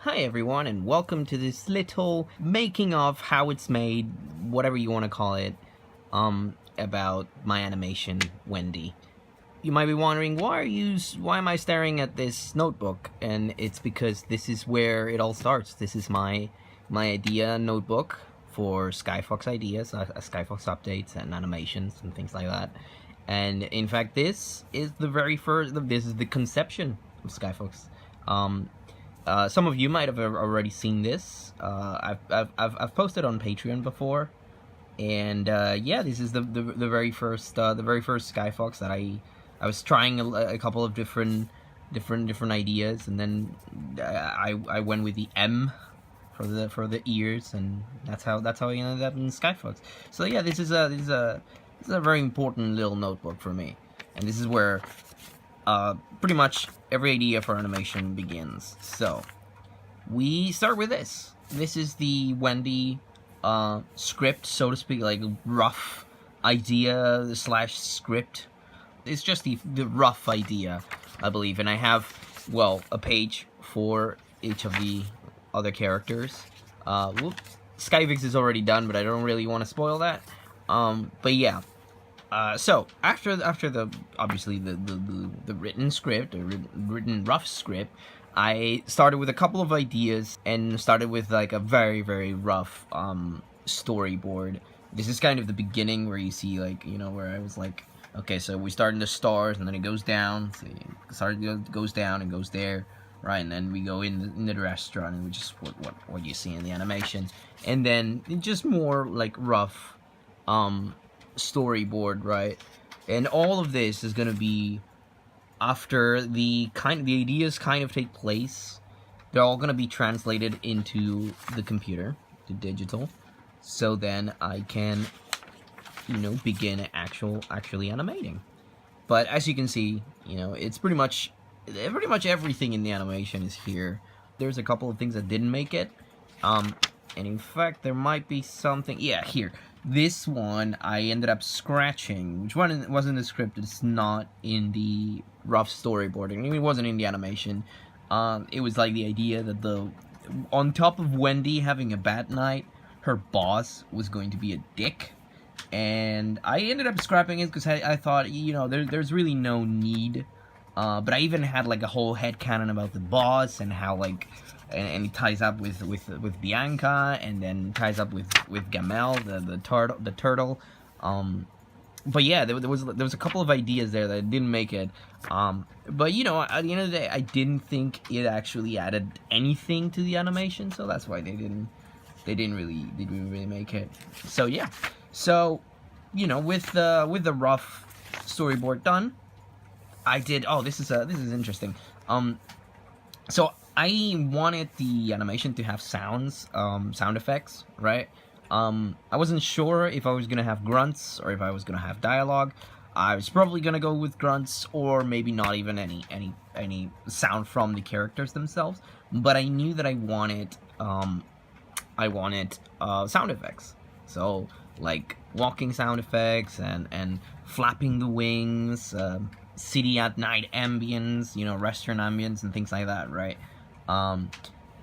Hi everyone, and welcome to this little making of how it's made, whatever you want to call it, about my animation, Wendy. You might be wondering, why am I staring at this notebook? And it's because this is where it all starts. This is my idea notebook for Skyfox ideas, Skyfox updates and animations and things like that. And in fact, this is this is the conception of Skyfox. Some of you might have already seen this. I've posted on Patreon before, and yeah, this is the very first Skyfox that I was trying a couple of different ideas, and then I went with the M for the ears, and that's how I ended up in Skyfox. So yeah, this is a very important little notebook for me, and this is where pretty much every idea for animation begins. So we start with this. This is the Wendy script, so to speak, like rough idea slash script. It's just the rough idea, I believe, and I have, well, a page for each of the other characters. Skyfix is already done, but I don't really want to spoil that. But yeah. So after the obviously the written script, or written rough script, I started with a couple of ideas and started with like a very rough storyboard. This is kind of the beginning where you see, like, you know, where I was like, okay, so we start in the stars and then it goes down. So it goes down and goes there, right? And then we go in the restaurant, and we just what you see in the animation, and then just more like rough storyboard, right? And all of this is gonna be after the ideas kind of take place. They're all gonna be translated into the computer, to digital, so then I can, you know, begin actually animating. But as you can see, you know, it's pretty much everything in the animation is here. There's a couple of things that didn't make it, and in fact there might be something, yeah, here. This one I ended up scratching, which one was in the script. It's not in the rough storyboarding. It wasn't in the animation. It was like the idea that on top of Wendy having a bad night, her boss was going to be a dick. And I ended up scrapping it because I thought, you know, there's really no need. But I even had like a whole headcanon about the boss and how, like, and it ties up with Bianca, and then ties up with Gamel, the turtle. But yeah, there was a couple of ideas there that didn't make it. But you know, at the end of the day, I didn't think it actually added anything to the animation, so that's why they didn't really make it. So yeah, so you know, with the rough storyboard done, I did. Oh, this is interesting. So I wanted the animation to have sounds, sound effects, right? I wasn't sure if I was gonna have grunts or if I was gonna have dialogue. I was probably gonna go with grunts, or maybe not even any sound from the characters themselves. But I knew that I wanted sound effects. So like walking sound effects and flapping the wings, city at night ambience, you know, restaurant ambience and things like that, right?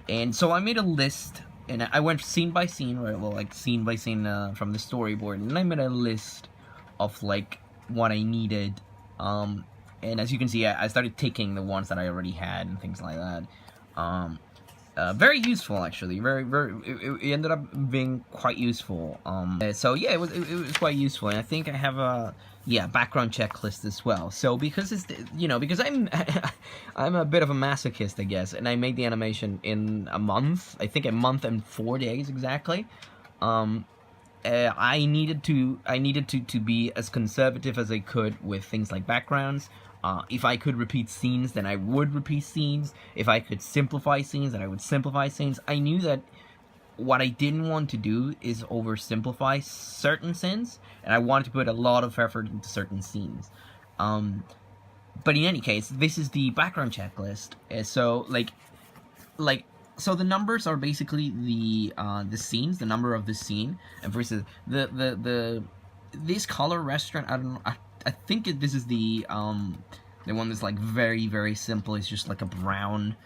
And so I made a list, and I went scene by scene, right? Well, like scene by scene from the storyboard, and I made a list of like what I needed. And as you can see, I started taking the ones that I already had and things like that. Very useful, actually. It ended up being quite useful. So yeah, it was quite useful, and I think I have a background checklist as well. So because it's, you know, because I'm I'm a bit of a masochist, I guess, and I made the animation in a month. I think a month and 4 days exactly. I needed to be as conservative as I could with things like backgrounds. If I could repeat scenes, then I would repeat scenes. If I could simplify scenes, then I would simplify scenes. I knew that what I didn't want to do is oversimplify certain scenes, and I wanted to put a lot of effort into certain scenes. But in any case, this is the background checklist. So so the numbers are basically the scenes, the number of the scene, and versus this color restaurant. I don't know. I think this is the one that's like very simple. It's just like a brown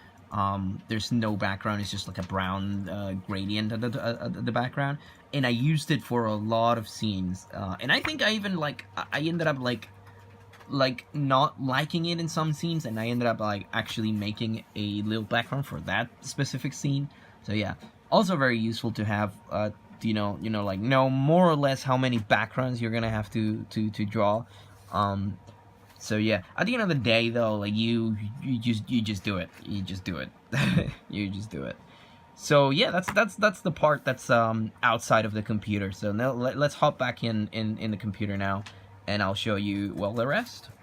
There's no background, it's just like a brown gradient at the background, and I used it for a lot of scenes, and I think I even like I ended up like not liking it in some scenes, and I ended up like actually making a little background for that specific scene. So yeah, also very useful to have like know more or less how many backgrounds you're gonna have to draw. So yeah, at the end of the day though, like you just do it. You just do it. You just do it. So yeah, that's the part that's outside of the computer. So now let's hop back in the computer now, and I'll show you, well, the rest.